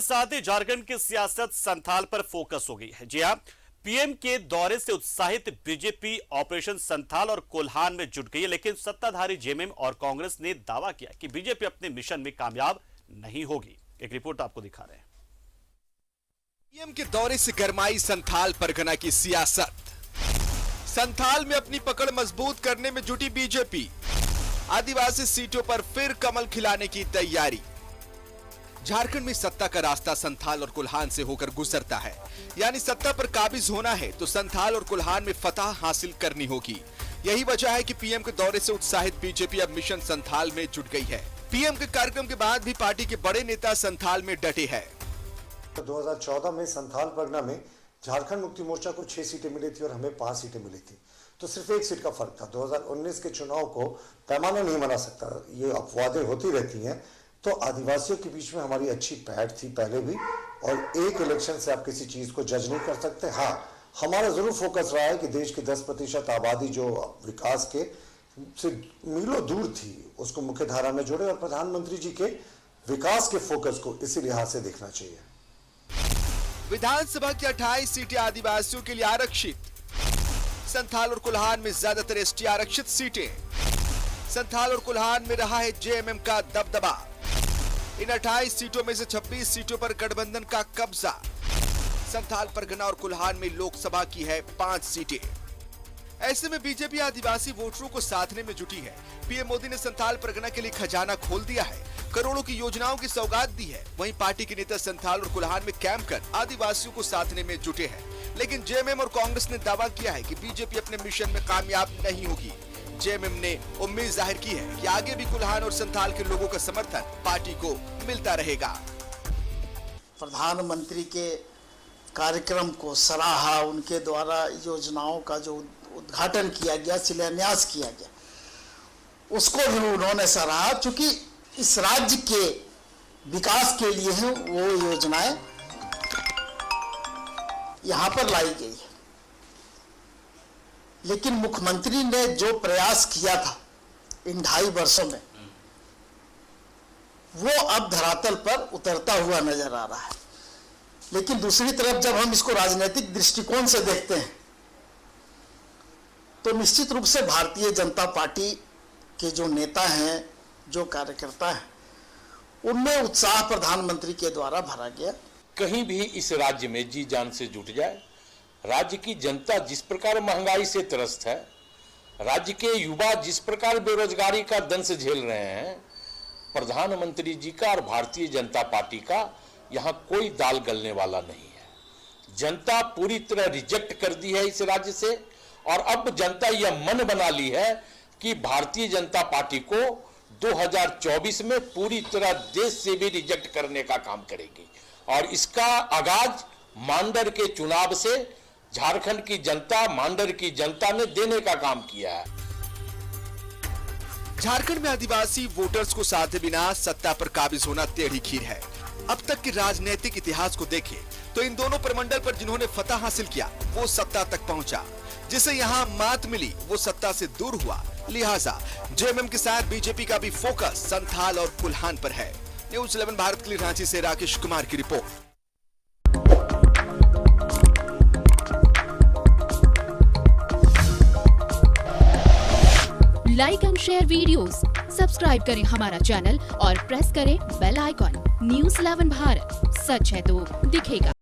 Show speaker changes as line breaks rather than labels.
के साथ ही झारखंड की सियासत संथाल पर फोकस हो गई है। जी हां, पीएम के दौरे से उत्साहित बीजेपी ऑपरेशन संथाल और कोल्हान में जुट गई है, लेकिन सत्ताधारी जेएमएम और कांग्रेस ने दावा किया कि बीजेपी अपने मिशन में कामयाब नहीं होगी। एक रिपोर्ट आपको दिखा रहे हैं।
पीएम के दौरे से गरमाई संथाल परगना की सियासत। संथाल में अपनी पकड़ मजबूत करने में जुटी बीजेपी। आदिवासी सीटों पर फिर कमल खिलाने की तैयारी। झारखंड में सत्ता का रास्ता संथाल और कोल्हान से होकर गुजरता है, यानी सत्ता पर काबिज होना है तो संथाल और कोल्हान में फतह हासिल करनी होगी। यही वजह है कि पीएम के दौरे से उत्साहित बीजेपी अब मिशन संथाल में जुट गई है। पीएम के कार्यक्रम के बाद भी पार्टी के बड़े नेता संथाल में डटे हैं।
2014 में संथाल परगना में झारखंड मुक्ति मोर्चा को 6 सीटें मिली थी और हमें 5 सीटें मिली थी, तो सिर्फ 1 सीट का फर्क था। 2019 के चुनाव को पैमाना नहीं बना सकता, ये अपवादें होती रहती हैं। तो आदिवासियों के बीच में हमारी अच्छी पैठ थी पहले भी, और एक इलेक्शन से आप किसी चीज को जज नहीं कर सकते। हाँ, हमारा जरूर फोकस रहा है कि देश की 10% आबादी जो विकास के से मीलों दूर थी उसको मुख्य धारा में जोड़े, और प्रधानमंत्री जी के विकास के फोकस को इसी लिहाज से देखना चाहिए।
विधानसभा की 28 सीटें आदिवासियों के लिए आरक्षित। संथाल और कोल्हान में ज्यादातर एसटी आरक्षित सीटें। संथाल और कोल्हान में रहा है जेएमएम का दबदबा। इन 28 सीटों में से 26 सीटों पर गठबंधन का कब्जा। संथाल परगना और कोल्हान में लोकसभा की है 5 सीटें। ऐसे में बीजेपी आदिवासी वोटरों को साधने में जुटी है। पीएम मोदी ने संथाल परगना के लिए खजाना खोल दिया है, करोड़ों की योजनाओं की सौगात दी है। वहीं पार्टी के नेता संथाल और कोल्हान में कैंप कर आदिवासियों को साधने में जुटे हैं। लेकिन जेएमएम और कांग्रेस ने दावा किया है कि बीजेपी अपने मिशन में कामयाब नहीं होगी। जेएमएम ने उम्मीद जाहिर की है कि आगे भी कोल्हान और संथाल के लोगों का समर्थन पार्टी को मिलता रहेगा।
प्रधानमंत्री के कार्यक्रम को सराहा, उनके द्वारा योजनाओं का जो उद्घाटन किया गया, शिलान्यास किया गया, उसको भी उन्होंने सराहा। चूंकि इस राज्य के विकास के लिए ही वो योजनाएं यहां पर लाई गई है। लेकिन मुख्यमंत्री ने जो प्रयास किया था इन 2.5 वर्षों में, वो अब धरातल पर उतरता हुआ नजर आ रहा है। लेकिन दूसरी तरफ जब हम इसको राजनीतिक दृष्टिकोण से देखते हैं तो निश्चित रूप से भारतीय जनता पार्टी के जो नेता हैं, जो कार्यकर्ता हैं, उनमें उत्साह प्रधानमंत्री के द्वारा भरा गया।
कहीं भी इस राज्य में जी जान से जुट जाए। राज्य की जनता जिस प्रकार महंगाई से त्रस्त है, राज्य के युवा जिस प्रकार बेरोजगारी का दंश झेल रहे हैं, प्रधानमंत्री जी का और भारतीय जनता पार्टी का यहाँ कोई दाल गलने वाला नहीं है। जनता पूरी तरह रिजेक्ट कर दी है इस राज्य से, और अब जनता यह मन बना ली है कि भारतीय जनता पार्टी को 2024 में पूरी तरह देश से भी रिजेक्ट करने का काम करेगी। और इसका आगाज मांडर के चुनाव से झारखंड की जनता, मांडर की जनता ने देने का काम किया है।
झारखंड में आदिवासी वोटर्स को साधे बिना सत्ता पर काबिज होना टेढ़ी खीर है। अब तक के राजनीतिक इतिहास को देखें तो इन दोनों प्रमंडल पर जिन्होंने फतह हासिल किया वो सत्ता तक पहुंचा, जिसे यहाँ मात मिली वो सत्ता से दूर हुआ। लिहाजा जेएमएम के साथ बीजेपी का भी फोकस संथाल और कोल्हान पर है। न्यूज़ 11 भारत के लिए रांची से राकेश कुमार की report.
Like and share videos, subscribe करें हमारा चैनल और प्रेस करें बेल आइकॉन। न्यूज़ 11 भारत, सच है तो दिखेगा।